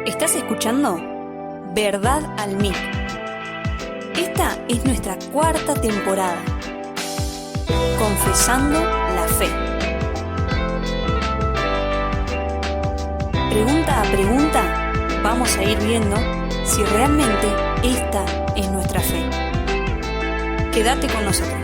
Estás escuchando Verdad al Mic. Esta es nuestra cuarta temporada. Confesando la fe. Pregunta a pregunta, vamos a ir viendo si realmente esta es nuestra fe. Quédate con nosotros.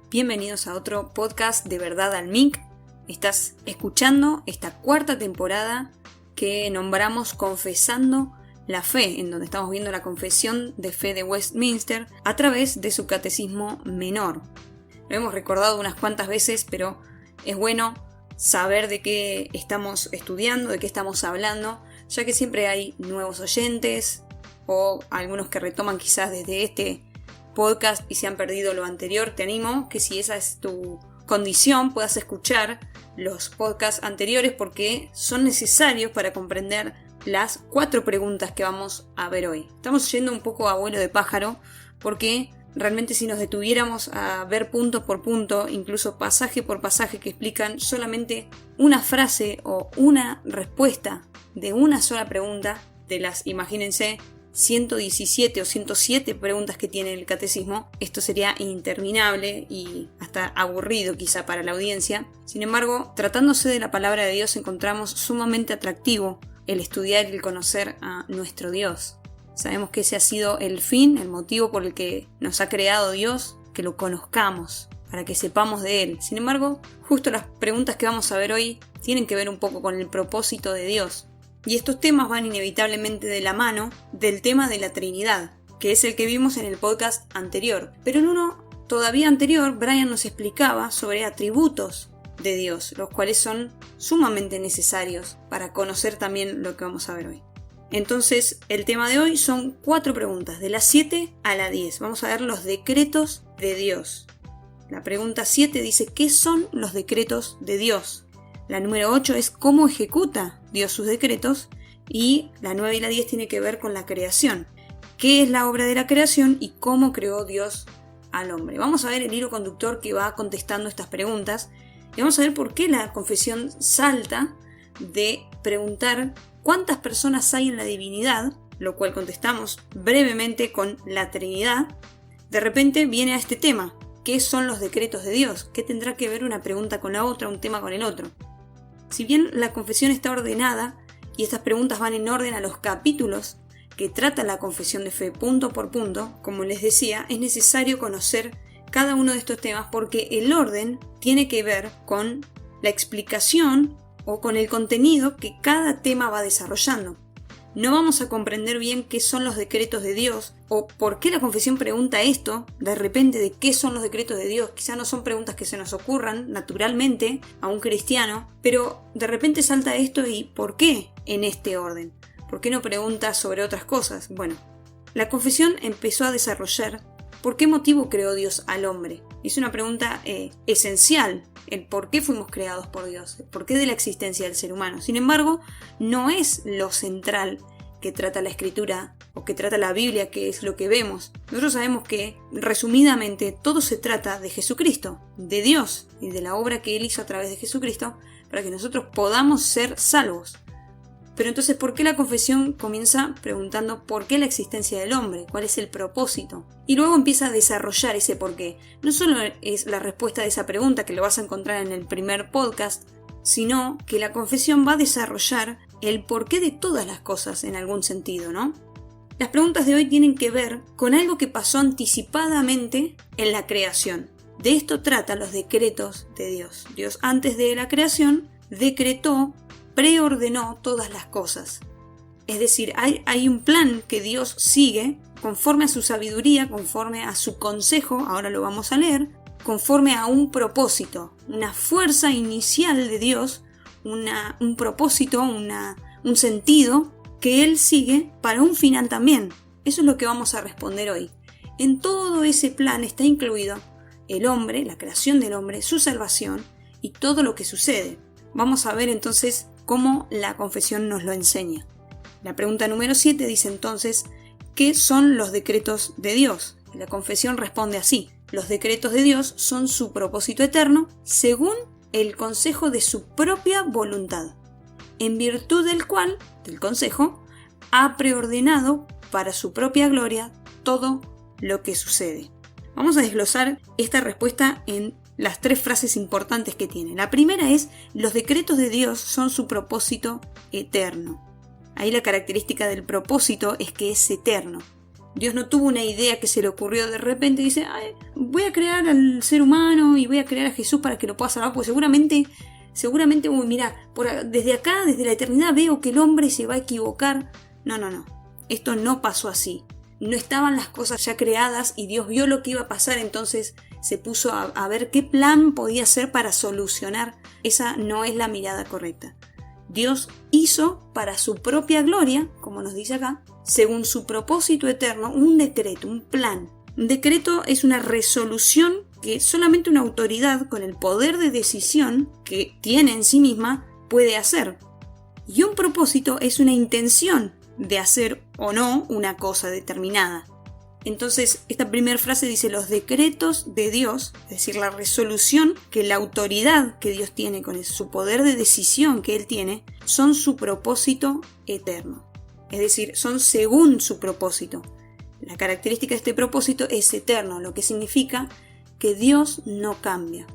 Bienvenidos a otro podcast de Verdad al Mic. Estás escuchando esta cuarta temporada que nombramos Confesando la Fe, en donde estamos viendo la confesión de fe de Westminster a través de su catecismo menor. Lo hemos recordado unas cuantas veces, pero es bueno saber de qué estamos estudiando, de qué estamos hablando, ya que siempre hay nuevos oyentes o algunos que retoman quizás desde este podcast y se han perdido lo anterior. Te animo que si esa es tu condición puedas escuchar los podcasts anteriores porque son necesarios para comprender las 4 preguntas que vamos a ver hoy. Estamos yendo un poco a vuelo de pájaro porque realmente si nos detuviéramos a ver punto por punto, incluso pasaje por pasaje que explican solamente una frase o una respuesta de una sola pregunta, de las, imagínense, 117 o 107 preguntas que tiene el catecismo, esto sería interminable y hasta aburrido quizá para la audiencia. Sin embargo, tratándose de la palabra de Dios, encontramos sumamente atractivo el estudiar y el conocer a nuestro Dios. Sabemos que ese ha sido el fin, el motivo por el que nos ha creado Dios, que lo conozcamos, para que sepamos de Él. Sin embargo, justo las preguntas que vamos a ver hoy tienen que ver un poco con el propósito de Dios. Y estos temas van inevitablemente de la mano del tema de la Trinidad, que es el que vimos en el podcast anterior. Pero en uno todavía anterior, Brian nos explicaba sobre atributos de Dios, los cuales son sumamente necesarios para conocer también lo que vamos a ver hoy. Entonces, el tema de hoy son 4 preguntas, de la 7 a la 10. Vamos a ver los decretos de Dios. La pregunta 7 dice, ¿qué son los decretos de Dios? La número 8 es cómo ejecuta Dios sus decretos y la 9 y la 10 tiene que ver con la creación. ¿Qué es la obra de la creación y cómo creó Dios al hombre? Vamos a ver el hilo conductor que va contestando estas preguntas y vamos a ver por qué la confesión salta de preguntar cuántas personas hay en la divinidad, lo cual contestamos brevemente con la Trinidad. De repente viene a este tema, ¿qué son los decretos de Dios? ¿Qué tendrá que ver una pregunta con la otra, un tema con el otro? Si bien la confesión está ordenada y estas preguntas van en orden a los capítulos que trata la confesión de fe punto por punto, como les decía, es necesario conocer cada uno de estos temas porque el orden tiene que ver con la explicación o con el contenido que cada tema va desarrollando. No vamos a comprender bien qué son los decretos de Dios o por qué la confesión pregunta esto, de repente, de qué son los decretos de Dios. Quizá no son preguntas que se nos ocurran naturalmente a un cristiano, pero de repente salta esto y ¿por qué en este orden? ¿Por qué no pregunta sobre otras cosas? Bueno, la confesión empezó a desarrollar ¿por qué motivo creó Dios al hombre? Es una pregunta esencial, el por qué fuimos creados por Dios, el por qué de la existencia del ser humano. Sin embargo, no es lo central que trata la Escritura o que trata la Biblia, que es lo que vemos. Nosotros sabemos que, resumidamente, todo se trata de Jesucristo, de Dios y de la obra que Él hizo a través de Jesucristo para que nosotros podamos ser salvos. Pero entonces, ¿por qué la confesión comienza preguntando por qué la existencia del hombre? ¿Cuál es el propósito? Y luego empieza a desarrollar ese por qué. No solo es la respuesta de esa pregunta que lo vas a encontrar en el primer podcast, sino que la confesión va a desarrollar el porqué de todas las cosas en algún sentido, ¿no? Las preguntas de hoy tienen que ver con algo que pasó anticipadamente en la creación. De esto trata los decretos de Dios. Dios, antes de la creación, decretó, preordenó todas las cosas. Es decir, hay un plan que Dios sigue conforme a su sabiduría, conforme a su consejo, ahora lo vamos a leer, conforme a un propósito, una fuerza inicial de Dios, un propósito, un sentido que Él sigue para un final también. Eso es lo que vamos a responder hoy. En todo ese plan está incluido el hombre, la creación del hombre, su salvación y todo lo que sucede. Vamos a ver entonces cómo la confesión nos lo enseña. La pregunta número 7 dice entonces, ¿qué son los decretos de Dios? Y la confesión responde así, los decretos de Dios son su propósito eterno según el consejo de su propia voluntad, en virtud del cual, del consejo, ha preordenado para su propia gloria todo lo que sucede. Vamos a desglosar esta respuesta en las 3 frases importantes que tiene. La primera es: los decretos de Dios son su propósito eterno. Ahí la característica del propósito es que es eterno. Dios no tuvo una idea que se le ocurrió de repente y dice: voy a crear al ser humano y voy a crear a Jesús para que lo pueda salvar, porque seguramente, mira, desde acá, desde la eternidad veo que el hombre se va a equivocar. No. Esto no pasó así. No estaban las cosas ya creadas y Dios vio lo que iba a pasar, entonces se puso a ver qué plan podía hacer para solucionar. Esa no es la mirada correcta. Dios hizo para su propia gloria, como nos dice acá, según su propósito eterno, un decreto, un plan. Un decreto es una resolución que solamente una autoridad con el poder de decisión que tiene en sí misma puede hacer. Y un propósito es una intención de hacer o no una cosa determinada. Entonces, esta primera frase dice: los decretos de Dios, es decir, la resolución que la autoridad que Dios tiene con su poder de decisión que Él tiene, son su propósito eterno. Es decir, son según su propósito. La característica de este propósito es eterno, lo que significa que Dios no cambia.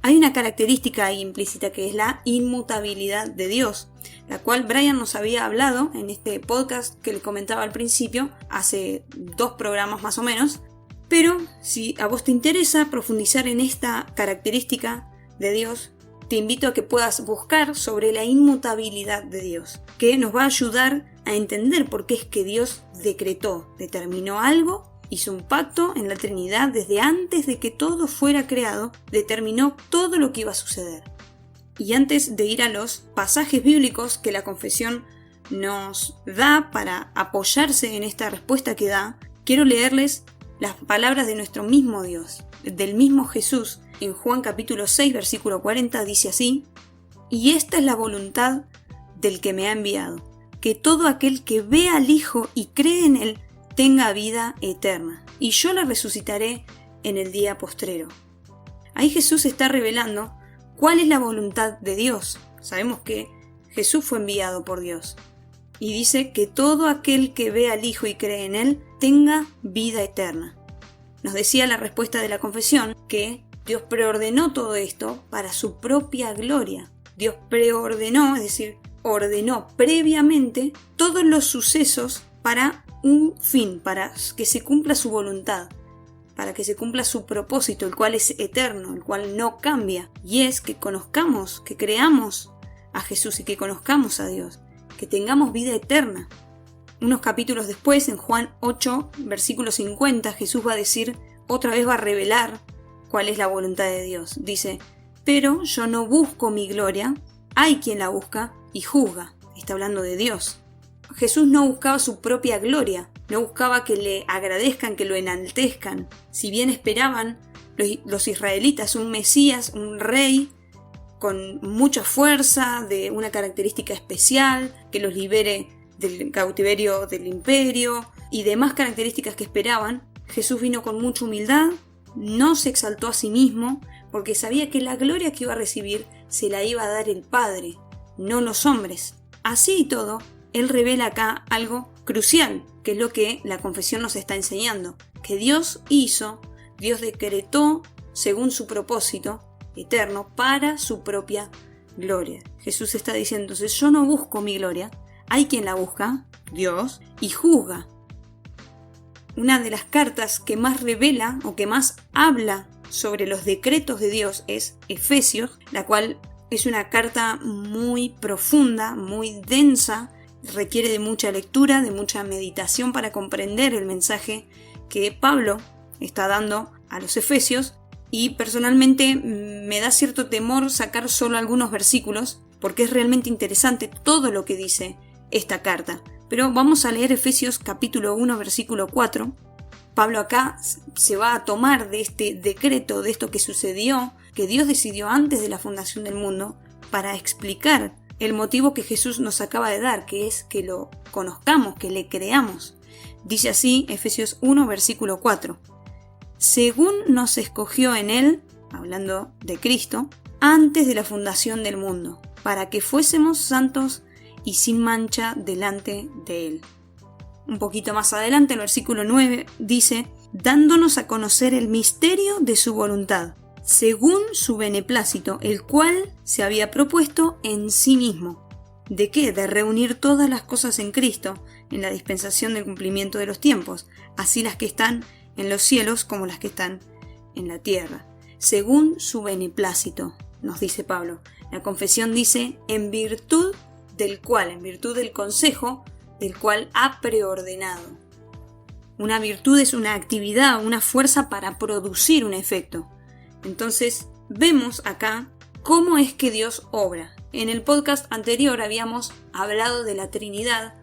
Hay una característica ahí implícita que es la inmutabilidad de Dios, la cual Brian nos había hablado en este podcast que le comentaba al principio, hace 2 programas más o menos. Pero si a vos te interesa profundizar en esta característica de Dios, te invito a que puedas buscar sobre la inmutabilidad de Dios, que nos va a ayudar a entender por qué es que Dios determinó algo. Hizo un pacto en la Trinidad desde antes de que todo fuera creado, determinó todo lo que iba a suceder. Y antes de ir a los pasajes bíblicos que la confesión nos da para apoyarse en esta respuesta que da, quiero leerles las palabras de nuestro mismo Dios, del mismo Jesús. En Juan capítulo 6, versículo 40 dice así: y esta es la voluntad del que me ha enviado, que todo aquel que ve al Hijo y cree en Él tenga vida eterna, y yo la resucitaré en el día postrero. Ahí Jesús está revelando cuál es la voluntad de Dios. Sabemos que Jesús fue enviado por Dios. Y dice que todo aquel que ve al Hijo y cree en Él tenga vida eterna. Nos decía la respuesta de la confesión que Dios preordenó todo esto para su propia gloria. Dios preordenó, es decir, ordenó previamente todos los sucesos para un fin, para que se cumpla su voluntad, para que se cumpla su propósito, el cual es eterno, el cual no cambia, y es que conozcamos, que creamos a Jesús y que conozcamos a Dios, que tengamos vida eterna. Unos capítulos después, en Juan 8, versículo 50, Jesús va a decir, otra vez va a revelar cuál es la voluntad de Dios. Dice: pero yo no busco mi gloria, hay quien la busca y juzga. Está hablando de Dios. Jesús no buscaba su propia gloria, no buscaba que le agradezcan, que lo enaltezcan. Si bien esperaban los israelitas un Mesías, un rey con mucha fuerza, de una característica especial, que los libere del cautiverio del imperio y demás características que esperaban, Jesús vino con mucha humildad, no se exaltó a sí mismo, porque sabía que la gloria que iba a recibir se la iba a dar el Padre, no los hombres. Así y todo, Él revela acá algo crucial, que es lo que la confesión nos está enseñando, que Dios decretó según su propósito eterno para su propia gloria. Jesús está diciendo: entonces yo no busco mi gloria, hay quien la busca, Dios, y juzga. Una de las cartas que más revela o que más habla sobre los decretos de Dios es Efesios, la cual es una carta muy profunda, muy densa, requiere de mucha lectura, de mucha meditación para comprender el mensaje que Pablo está dando a los Efesios, y personalmente me da cierto temor sacar solo algunos versículos porque es realmente interesante todo lo que dice esta carta. Pero vamos a leer Efesios capítulo 1 versículo 4. Pablo acá se va a tomar de este decreto, de esto que sucedió, que Dios decidió antes de la fundación del mundo, para explicar el motivo que Jesús nos acaba de dar, que es que lo conozcamos, que le creamos. Dice así Efesios 1 versículo 4: según nos escogió en Él, hablando de Cristo, antes de la fundación del mundo, para que fuésemos santos y sin mancha delante de Él. Un poquito más adelante, el versículo 9 dice, dándonos a conocer el misterio de su voluntad, según su beneplácito, el cual se había propuesto en sí mismo. ¿De qué? De reunir todas las cosas en Cristo, en la dispensación del cumplimiento de los tiempos, así las que están en los cielos como las que están en la tierra. Según su beneplácito, nos dice Pablo. La confesión dice, en virtud del consejo del cual ha preordenado. Una virtud es una actividad, una fuerza para producir un efecto. Entonces, vemos acá cómo es que Dios obra. En el podcast anterior habíamos hablado de la Trinidad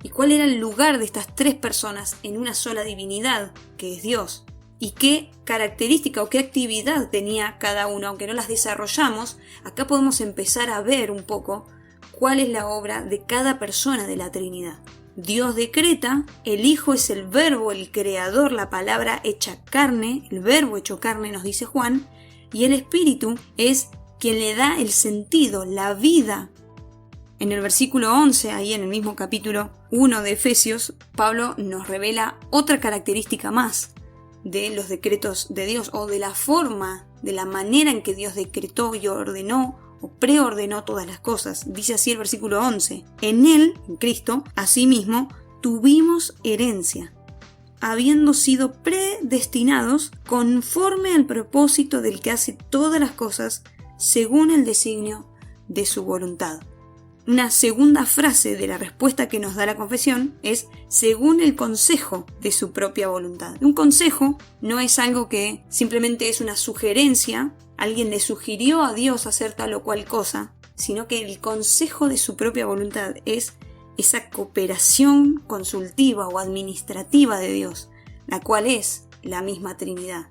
y cuál era el lugar de estas tres personas en una sola divinidad, que es Dios. Y qué característica o qué actividad tenía cada uno, aunque no las desarrollamos, acá podemos empezar a ver un poco cuál es la obra de cada persona de la Trinidad. Dios decreta, el Hijo es el Verbo, el Creador, la palabra hecha carne, el Verbo hecho carne, nos dice Juan, y el Espíritu es quien le da el sentido, la vida. En el versículo 11, ahí en el mismo capítulo 1 de Efesios, Pablo nos revela otra característica más de los decretos de Dios, o de la forma, de la manera en que Dios decretó y ordenó o preordenó todas las cosas. Dice así el versículo 11, en Él, en Cristo, asimismo, tuvimos herencia, habiendo sido predestinados conforme al propósito del que hace todas las cosas según el designio de su voluntad. Una segunda frase de la respuesta que nos da la confesión es según el consejo de su propia voluntad. Un consejo no es algo que simplemente es una sugerencia, alguien le sugirió a Dios hacer tal o cual cosa, sino que el consejo de su propia voluntad es esa cooperación consultiva o administrativa de Dios, la cual es la misma Trinidad.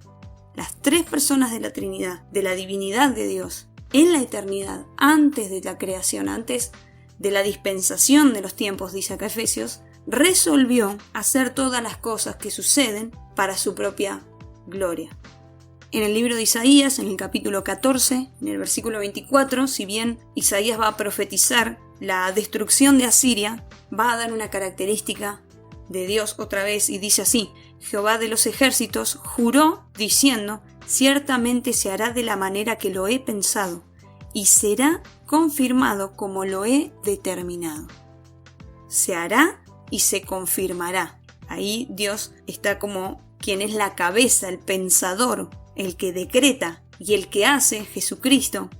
Las tres personas de la Trinidad, de la divinidad de Dios, en la eternidad, antes de la creación, antes de la dispensación de los tiempos, dice acá Efesios, resolvió hacer todas las cosas que suceden para su propia gloria. En el libro de Isaías, en el capítulo 14, en el versículo 24, si bien Isaías va a profetizar la destrucción de Asiria, va a dar una característica de Dios otra vez y dice así, Jehová de los ejércitos juró diciendo, ciertamente se hará de la manera que lo he pensado y será confirmado como lo he determinado. Se hará y se confirmará. Ahí Dios está como quien es la cabeza, el pensador, el que decreta y el que hace, Jesucristo,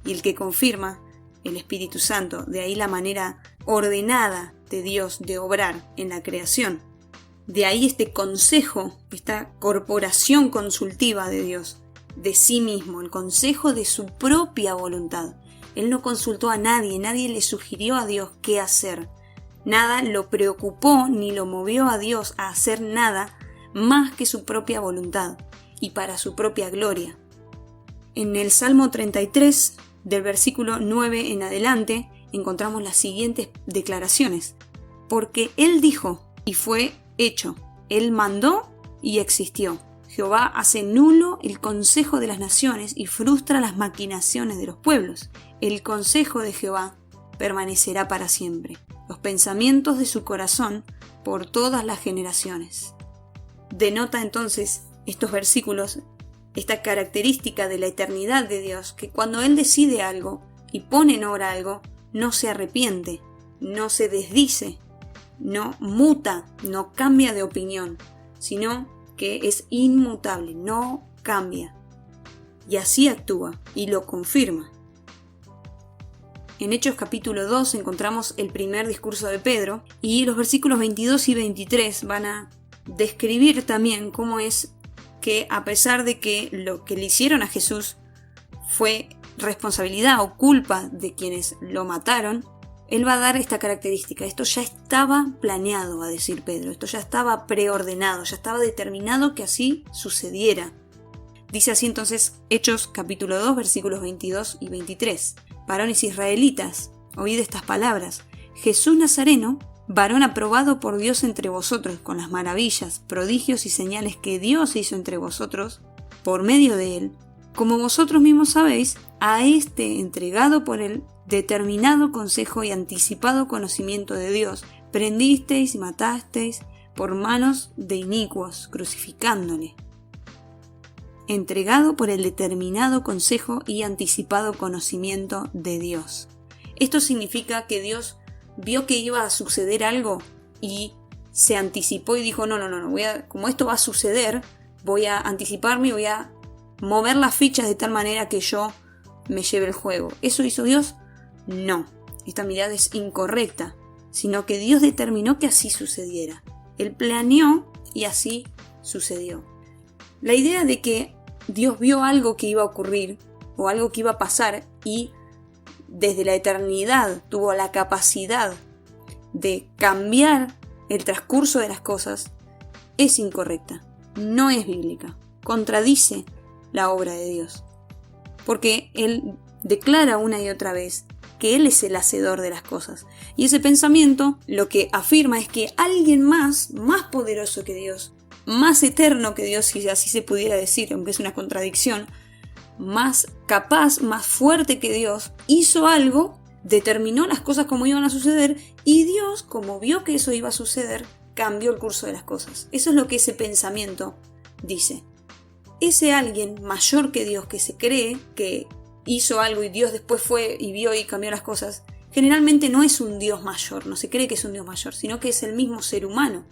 y el que confirma, el Espíritu Santo. De ahí la manera ordenada de Dios de obrar en la creación. De ahí este consejo, esta corporación consultiva de Dios, de sí mismo, el consejo de su propia voluntad. Él no consultó a nadie, nadie le sugirió a Dios qué hacer. Nada lo preocupó ni lo movió a Dios a hacer nada más que su propia voluntad y para su propia gloria. En el Salmo 33, del versículo 9 en adelante, encontramos las siguientes declaraciones. Porque Él dijo y fue hecho, Él mandó y existió. Jehová hace nulo el consejo de las naciones y frustra las maquinaciones de los pueblos. El consejo de Jehová permanecerá para siempre, los pensamientos de su corazón por todas las generaciones. Denota entonces estos versículos esta característica de la eternidad de Dios, que cuando Él decide algo y pone en obra algo, no se arrepiente, no se desdice, no muta, no cambia de opinión, sino que es inmutable, no cambia. Y así actúa y lo confirma. En Hechos capítulo 2 encontramos el primer discurso de Pedro y los versículos 22 y 23 van a describir también cómo es que a pesar de que lo que le hicieron a Jesús fue responsabilidad o culpa de quienes lo mataron, Él va a dar esta característica. Esto ya estaba planeado, va a decir Pedro. Esto ya estaba preordenado, ya estaba determinado que así sucediera. Dice así entonces Hechos capítulo 2 versículos 22 y 23. Varones israelitas, oíd estas palabras. Jesús Nazareno, varón aprobado por Dios entre vosotros, con las maravillas, prodigios y señales que Dios hizo entre vosotros, por medio de él, como vosotros mismos sabéis, a este entregado por él determinado consejo y anticipado conocimiento de Dios, prendisteis y matasteis por manos de inicuos, crucificándole. Entregado por el determinado consejo y anticipado conocimiento de Dios. Esto significa que Dios vio que iba a suceder algo y se anticipó y dijo, no, como esto va a suceder, voy a anticiparme y voy a mover las fichas de tal manera que yo me lleve el juego. ¿Eso hizo Dios? No, esta mirada es incorrecta, sino que Dios determinó que así sucediera. Él planeó y así sucedió. La idea de que Dios vio algo que iba a ocurrir o algo que iba a pasar y desde la eternidad tuvo la capacidad de cambiar el transcurso de las cosas es incorrecta, no es bíblica, contradice la obra de Dios. Porque Él declara una y otra vez que Él es el hacedor de las cosas. Y ese pensamiento lo que afirma es que alguien más poderoso que Dios, más eterno que Dios, si así se pudiera decir, aunque es una contradicción, más capaz, más fuerte que Dios, hizo algo, determinó las cosas como iban a suceder y Dios, como vio que eso iba a suceder, cambió el curso de las cosas. Eso es lo que ese pensamiento dice. Ese alguien mayor que Dios que se cree que hizo algo y Dios después fue y vio y cambió las cosas, generalmente no es un Dios mayor, no se cree que es un Dios mayor, sino que es el mismo ser humano.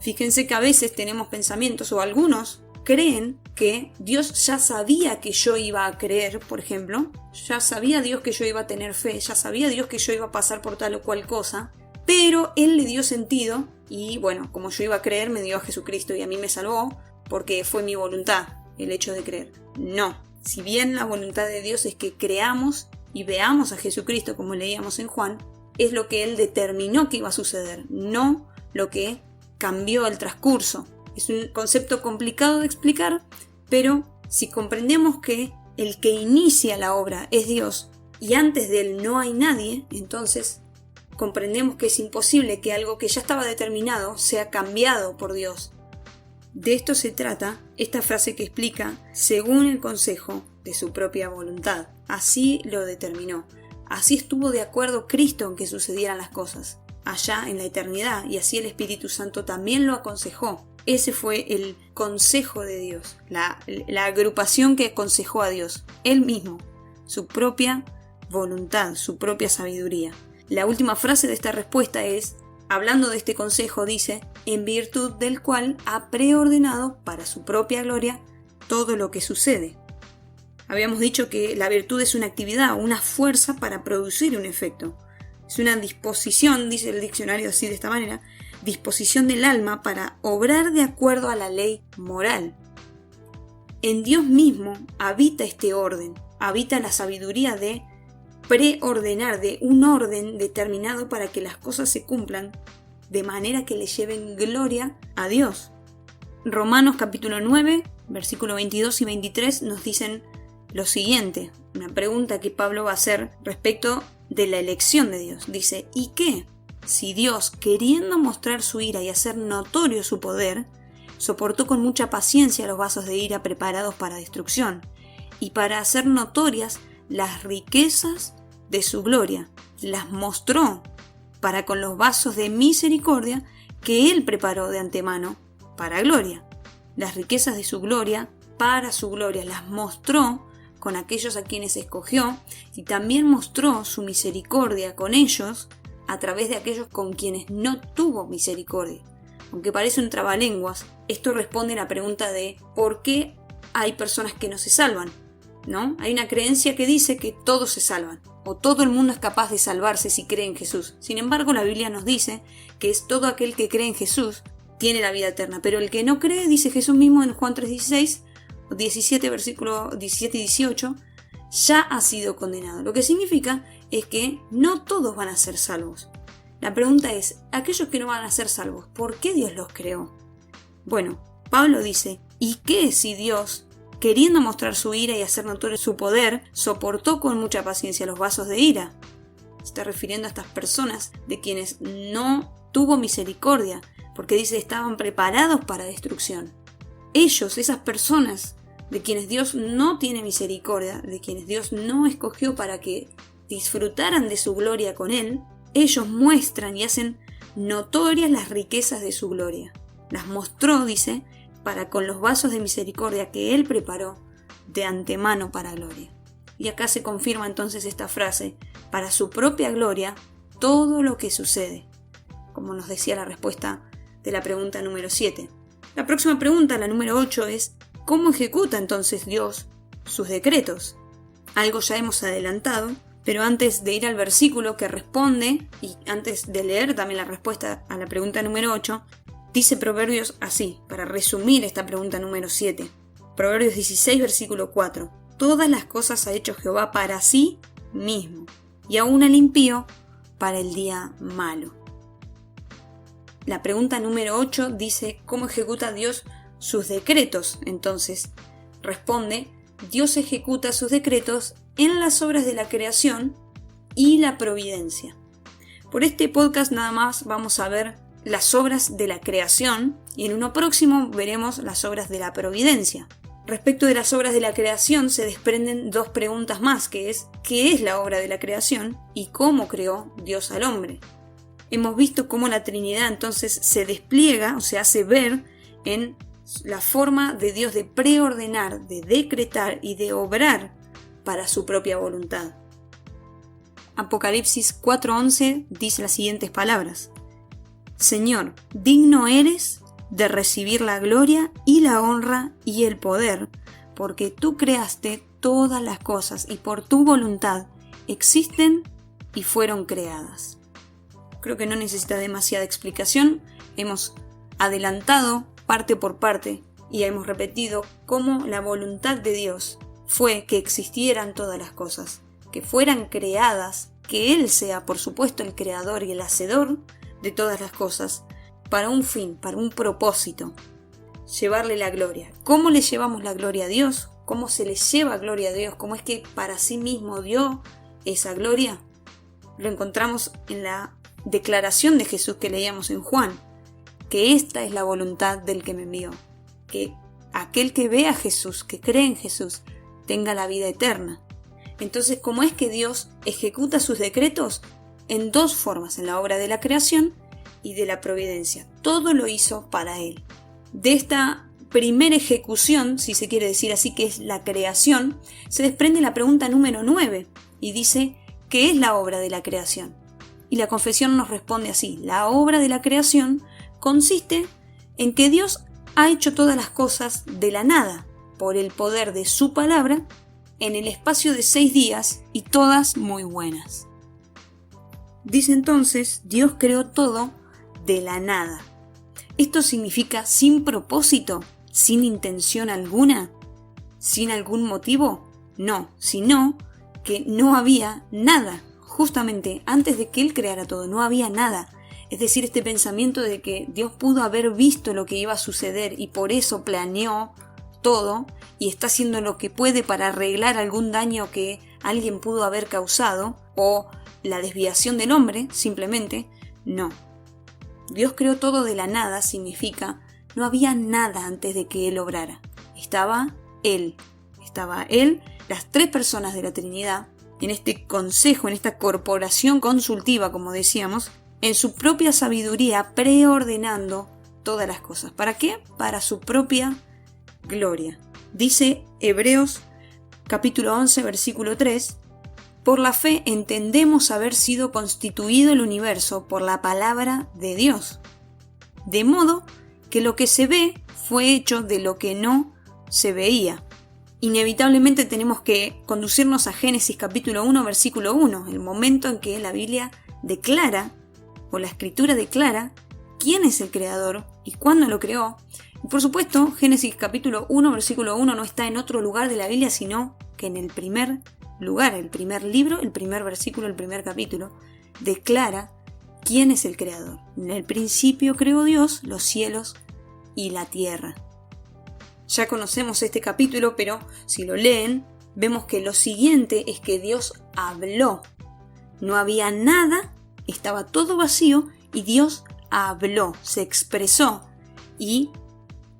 Fíjense que a veces tenemos pensamientos, o algunos creen que Dios ya sabía que yo iba a creer, por ejemplo, ya sabía Dios que yo iba a tener fe, ya sabía Dios que yo iba a pasar por tal o cual cosa, pero Él le dio sentido y bueno, como yo iba a creer, me dio a Jesucristo y a mí me salvó porque fue mi voluntad el hecho de creer. No, si bien la voluntad de Dios es que creamos y veamos a Jesucristo como leíamos en Juan, es lo que Él determinó que iba a suceder, no lo que cambió el transcurso. Es un concepto complicado de explicar, pero si comprendemos que el que inicia la obra es Dios y antes de Él no hay nadie, entonces comprendemos que es imposible que algo que ya estaba determinado sea cambiado por Dios. De esto se trata esta frase que explica, según el consejo de su propia voluntad. Así lo determinó. Así estuvo de acuerdo Cristo en que sucedieran las cosas, allá en la eternidad, y así el Espíritu Santo también lo aconsejó. Ese fue el consejo de Dios, la agrupación que aconsejó a Dios, Él mismo, su propia voluntad, su propia sabiduría. La última frase de esta respuesta es, hablando de este consejo, dice, en virtud del cual ha preordenado para su propia gloria todo lo que sucede. Habíamos dicho que la virtud es una actividad, una fuerza para producir un efecto. Es una disposición, dice el diccionario así de esta manera, disposición del alma para obrar de acuerdo a la ley moral. En Dios mismo habita este orden, habita la sabiduría de preordenar, de un orden determinado para que las cosas se cumplan de manera que le lleven gloria a Dios. Romanos capítulo 9, versículo 22 y 23 nos dicen lo siguiente, una pregunta que Pablo va a hacer respecto de la elección de Dios. Dice, ¿y qué? Si Dios, queriendo mostrar su ira y hacer notorio su poder, soportó con mucha paciencia los vasos de ira preparados para destrucción, y para hacer notorias las riquezas de su gloria, las mostró para con los vasos de misericordia que Él preparó de antemano para gloria. Las riquezas de su gloria para su gloria las mostró con aquellos a quienes escogió y también mostró su misericordia con ellos a través de aquellos con quienes no tuvo misericordia. Aunque parece un trabalenguas, esto responde a la pregunta de ¿por qué hay personas que no se salvan? ¿No? Hay una creencia que dice que todos se salvan, o todo el mundo es capaz de salvarse si cree en Jesús. Sin embargo, la Biblia nos dice que es todo aquel que cree en Jesús tiene la vida eterna, pero el que no cree, dice Jesús mismo en Juan 3:16, 17, versículo 17 y 18, ya ha sido condenado. Lo que significa es que no todos van a ser salvos. La pregunta es, aquellos que no van a ser salvos, ¿por qué Dios los creó? Bueno, Pablo dice, ¿y qué si Dios, queriendo mostrar su ira y hacer notorio su poder, soportó con mucha paciencia los vasos de ira? Se está refiriendo a estas personas de quienes no tuvo misericordia, porque dice estaban preparados para destrucción. Ellos, esas personas de quienes Dios no tiene misericordia, de quienes Dios no escogió para que disfrutaran de su gloria con Él, ellos muestran y hacen notorias las riquezas de su gloria. Las mostró, dice, para con los vasos de misericordia que Él preparó de antemano para gloria. Y acá se confirma entonces esta frase, para su propia gloria, todo lo que sucede, como nos decía la respuesta de la pregunta número 7. La próxima pregunta, la número 8, es ¿cómo ejecuta entonces Dios sus decretos? Algo ya hemos adelantado, pero antes de ir al versículo que responde, y antes de leer también la respuesta a la pregunta número 8, dice Proverbios así, para resumir esta pregunta número 7. Proverbios 16, versículo 4. Todas las cosas ha hecho Jehová para sí mismo, y aún al impío para el día malo. La pregunta número 8 dice, ¿cómo ejecuta Dios sus decretos? Entonces, responde, Dios ejecuta sus decretos en las obras de la creación y la providencia. Por este podcast nada más vamos a ver las obras de la creación y en uno próximo veremos las obras de la providencia. Respecto de las obras de la creación se desprenden dos preguntas más, que es ¿qué es la obra de la creación? Y ¿cómo creó Dios al hombre? Hemos visto cómo la Trinidad entonces se despliega o se hace ver en la forma de Dios de preordenar, de decretar y de obrar para su propia voluntad. Apocalipsis 4:11 dice las siguientes palabras: Señor, digno eres de recibir la gloria y la honra y el poder, porque tú creaste todas las cosas y por tu voluntad existen y fueron creadas. Creo que no necesita demasiada explicación, hemos adelantado parte por parte y hemos repetido cómo la voluntad de Dios fue que existieran todas las cosas, que fueran creadas, que Él sea por supuesto el creador y el hacedor de todas las cosas, para un fin, para un propósito, llevarle la gloria. ¿Cómo le llevamos la gloria a Dios? ¿Cómo se le lleva gloria a Dios? ¿Cómo es que para sí mismo dio esa gloria? Lo encontramos en la declaración de Jesús que leíamos en Juan, que esta es la voluntad del que me envió, que aquel que ve a Jesús, que cree en Jesús, tenga la vida eterna. Entonces, ¿cómo es que Dios ejecuta sus decretos? En dos formas, en la obra de la creación y de la providencia. Todo lo hizo para Él. De esta primera ejecución, si se quiere decir así, que es la creación, se desprende la pregunta número 9 y dice, ¿qué es la obra de la creación? Y la confesión nos responde así: la obra de la creación consiste en que Dios ha hecho todas las cosas de la nada, por el poder de su palabra, en el espacio de 6 días y todas muy buenas. Dice entonces, Dios creó todo de la nada. ¿Esto significa sin propósito, sin intención alguna, sin algún motivo? No, sino que no había nada. Justamente antes de que Él creara todo, no había nada. Es decir, este pensamiento de que Dios pudo haber visto lo que iba a suceder y por eso planeó todo y está haciendo lo que puede para arreglar algún daño que alguien pudo haber causado o la desviación del hombre, simplemente, no. Dios creó todo de la nada significa no había nada antes de que Él obrara. Estaba Él, las 3 personas de la Trinidad, en este consejo, en esta corporación consultiva, como decíamos, en su propia sabiduría, preordenando todas las cosas. ¿Para qué? Para su propia gloria. Dice Hebreos capítulo 11, versículo 3, por la fe entendemos haber sido constituido el universo por la palabra de Dios, de modo que lo que se ve fue hecho de lo que no se veía. Inevitablemente tenemos que conducirnos a Génesis capítulo 1, versículo 1, el momento en que la Biblia declara, o la Escritura declara, quién es el Creador y cuándo lo creó. Y por supuesto, Génesis capítulo 1, versículo 1 no está en otro lugar de la Biblia, sino que en el primer lugar, el primer libro, el primer versículo, el primer capítulo, declara quién es el Creador. En el principio creó Dios los cielos y la tierra. Ya conocemos este capítulo, pero si lo leen, vemos que lo siguiente es que Dios habló. No había nada, estaba todo vacío y Dios habló, se expresó y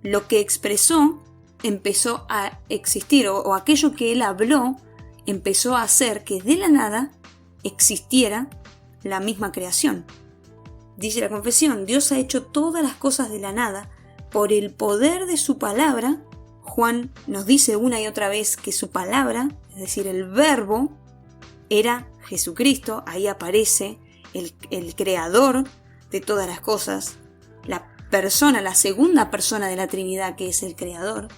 lo que expresó empezó a existir o aquello que Él habló empezó a hacer que de la nada existiera la misma creación. Dice la confesión, Dios ha hecho todas las cosas de la nada por el poder de su palabra. Juan nos dice una y otra vez que su palabra, es decir, el verbo, era Jesucristo. Ahí aparece el creador de todas las cosas, la segunda persona de la Trinidad que es el creador.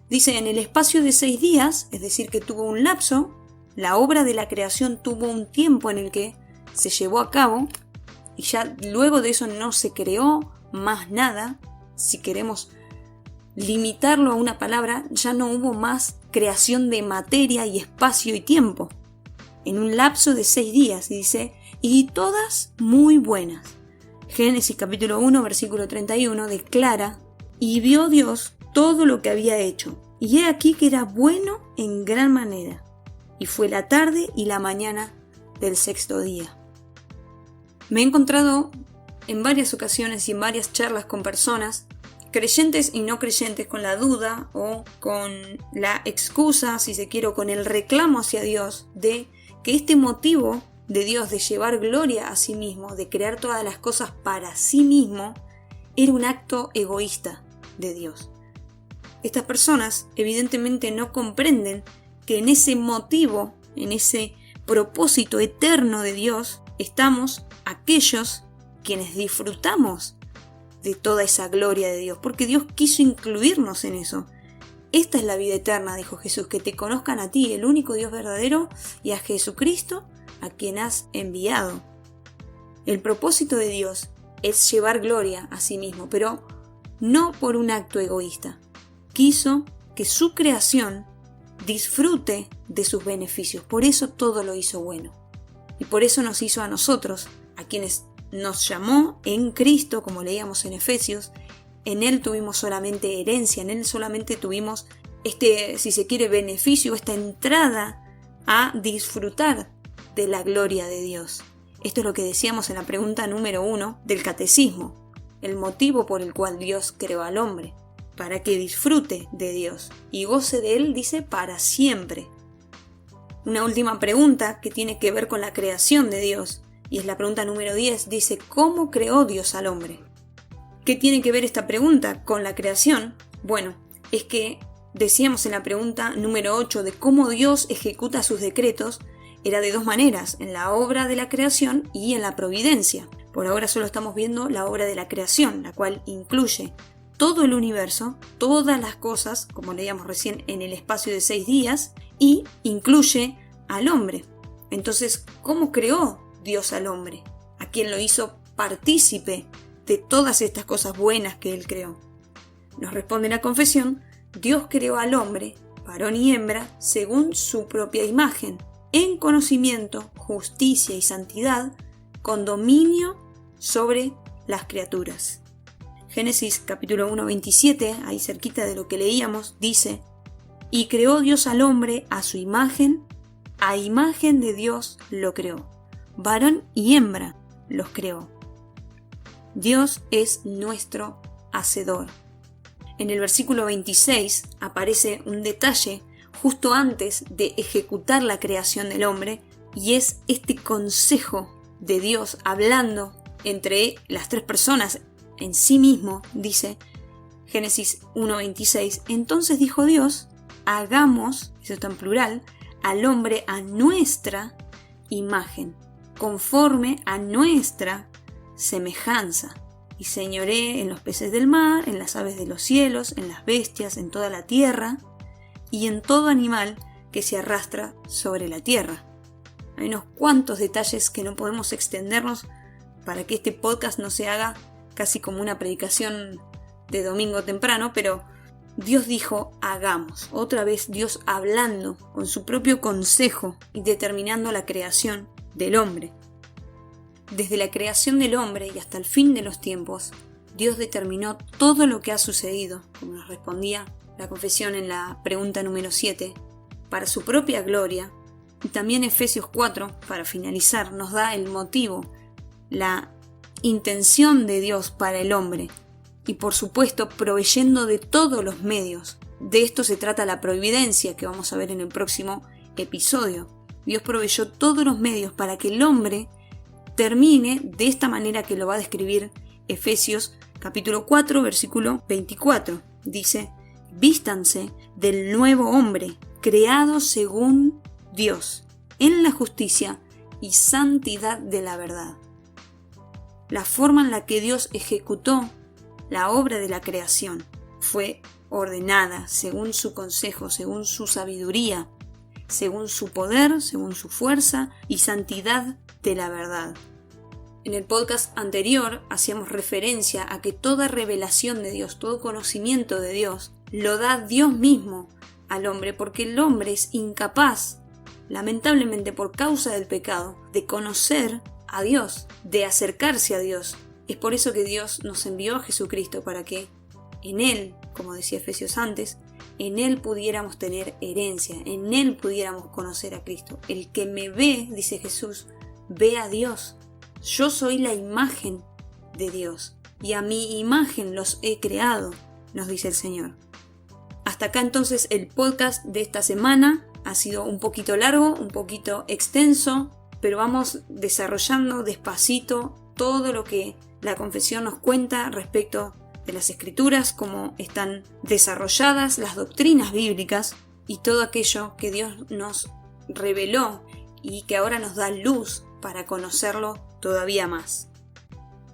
Dice, en el espacio de 6 días, es decir, que tuvo un lapso, la obra de la creación tuvo un tiempo en el que se llevó a cabo y ya luego de eso no se creó más nada. Si queremos limitarlo a una palabra, ya no hubo más creación de materia y espacio y tiempo. En un lapso de 6 días, dice, y todas muy buenas. Génesis capítulo 1, versículo 31 declara, y vio Dios todo lo que había hecho, y he aquí que era bueno en gran manera. Y fue la tarde y la mañana del 6º día. Me he encontrado en varias ocasiones y en varias charlas con personas, creyentes y no creyentes, con la duda o con la excusa, si se quiere, o con el reclamo hacia Dios de que este motivo de Dios de llevar gloria a sí mismo, de crear todas las cosas para sí mismo, era un acto egoísta de Dios. Estas personas evidentemente no comprenden que en ese motivo, en ese propósito eterno de Dios, estamos aquellos quienes disfrutamos de toda esa gloria de Dios, porque Dios quiso incluirnos en eso. Esta es la vida eterna, dijo Jesús, que te conozcan a ti, el único Dios verdadero, y a Jesucristo, a quien has enviado. El propósito de Dios es llevar gloria a sí mismo, pero no por un acto egoísta. Quiso que su creación disfrute de sus beneficios, por eso todo lo hizo bueno. Y por eso nos hizo a nosotros, a quienes nos llamó en Cristo, como leíamos en Efesios. En Él tuvimos solamente herencia, en Él solamente tuvimos si se quiere, beneficio, esta entrada a disfrutar de la gloria de Dios. Esto es lo que decíamos en la pregunta número 1 del catecismo, el motivo por el cual Dios creó al hombre, para que disfrute de Dios y goce de Él, dice, para siempre. Una última pregunta que tiene que ver con la creación de Dios, y es la pregunta número 10, dice, ¿cómo creó Dios al hombre? ¿Qué tiene que ver esta pregunta con la creación? Bueno, es que decíamos en la pregunta número 8 de cómo Dios ejecuta sus decretos, era de 2 maneras, en la obra de la creación y en la providencia. Por ahora solo estamos viendo la obra de la creación, la cual incluye todo el universo, todas las cosas, como leíamos recién, en el espacio de 6 días, y incluye al hombre. Entonces, ¿cómo creó Dios al hombre? ¿A quién lo hizo partícipe de todas estas cosas buenas que Él creó? Nos responde la confesión, Dios creó al hombre, varón y hembra, según su propia imagen, en conocimiento, justicia y santidad, con dominio sobre las criaturas. Génesis capítulo 1, 27, ahí cerquita de lo que leíamos, dice, y creó Dios al hombre a su imagen, a imagen de Dios lo creó, varón y hembra los creó. Dios es nuestro hacedor. En el versículo 26 aparece un detalle justo antes de ejecutar la creación del hombre, y es este consejo de Dios hablando entre las 3 personas en sí mismo. Dice Génesis 1:26, entonces dijo Dios, hagamos, eso está en plural, al hombre a nuestra imagen, conforme a nuestra semejanza, y señoree en los peces del mar, en las aves de los cielos, en las bestias, en toda la tierra, y en todo animal que se arrastra sobre la tierra. Hay unos cuantos detalles que no podemos extendernos para que este podcast no se haga casi como una predicación de domingo temprano, pero Dios dijo, hagamos. Otra vez Dios hablando con su propio consejo y determinando la creación del hombre. Desde la creación del hombre y hasta el fin de los tiempos, Dios determinó todo lo que ha sucedido, como nos respondía la confesión en la pregunta número 7, para su propia gloria, Y también Efesios 4, para finalizar, nos da el motivo, la intención de Dios para el hombre. Y por supuesto, proveyendo de todos los medios. De esto se trata la providencia, que vamos a ver en el próximo episodio. Dios proveyó todos los medios para que el hombre termine de esta manera que lo va a describir Efesios capítulo 4, versículo 24. Dice: vístanse del nuevo hombre, creado según Dios, en la justicia y santidad de la verdad. La forma en la que Dios ejecutó la obra de la creación fue ordenada según su consejo, según su sabiduría, según su poder, según su fuerza y santidad de la verdad. En el podcast anterior hacíamos referencia a que toda revelación de Dios, todo conocimiento de Dios, lo da Dios mismo al hombre, porque el hombre es incapaz, lamentablemente por causa del pecado, de conocer a Dios, de acercarse a Dios. Es por eso que Dios nos envió a Jesucristo, para que en Él, como decía Efesios antes, en Él pudiéramos tener herencia, en Él pudiéramos conocer a Cristo. El que me ve, dice Jesús, ve a Dios. Yo soy la imagen de Dios, y a mi imagen los he creado, nos dice el Señor. Hasta acá entonces el podcast de esta semana. Ha sido un poquito largo, un poquito extenso, pero vamos desarrollando despacito todo lo que la confesión nos cuenta respecto de las escrituras, cómo están desarrolladas las doctrinas bíblicas y todo aquello que Dios nos reveló y que ahora nos da luz para conocerlo todavía más.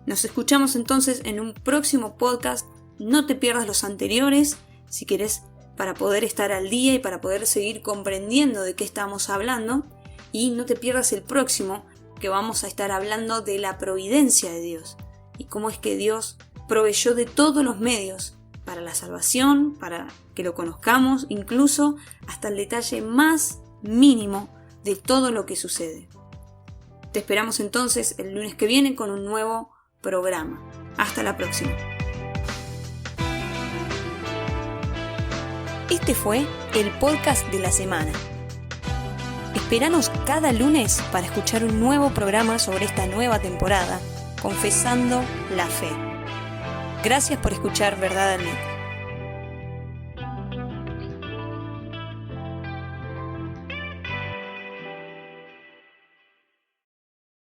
Nos escuchamos entonces en un próximo podcast. No te pierdas los anteriores si querés, para poder estar al día y para poder seguir comprendiendo de qué estamos hablando. Y no te pierdas el próximo, que vamos a estar hablando de la providencia de Dios y cómo es que Dios proveyó de todos los medios para la salvación, para que lo conozcamos, incluso hasta el detalle más mínimo de todo lo que sucede. Te esperamos entonces el lunes que viene con un nuevo programa. Hasta la próxima. Este fue el podcast de la semana. Esperanos cada lunes para escuchar un nuevo programa sobre esta nueva temporada, Confesando la Fe. Gracias por escuchar Verdad al Mic.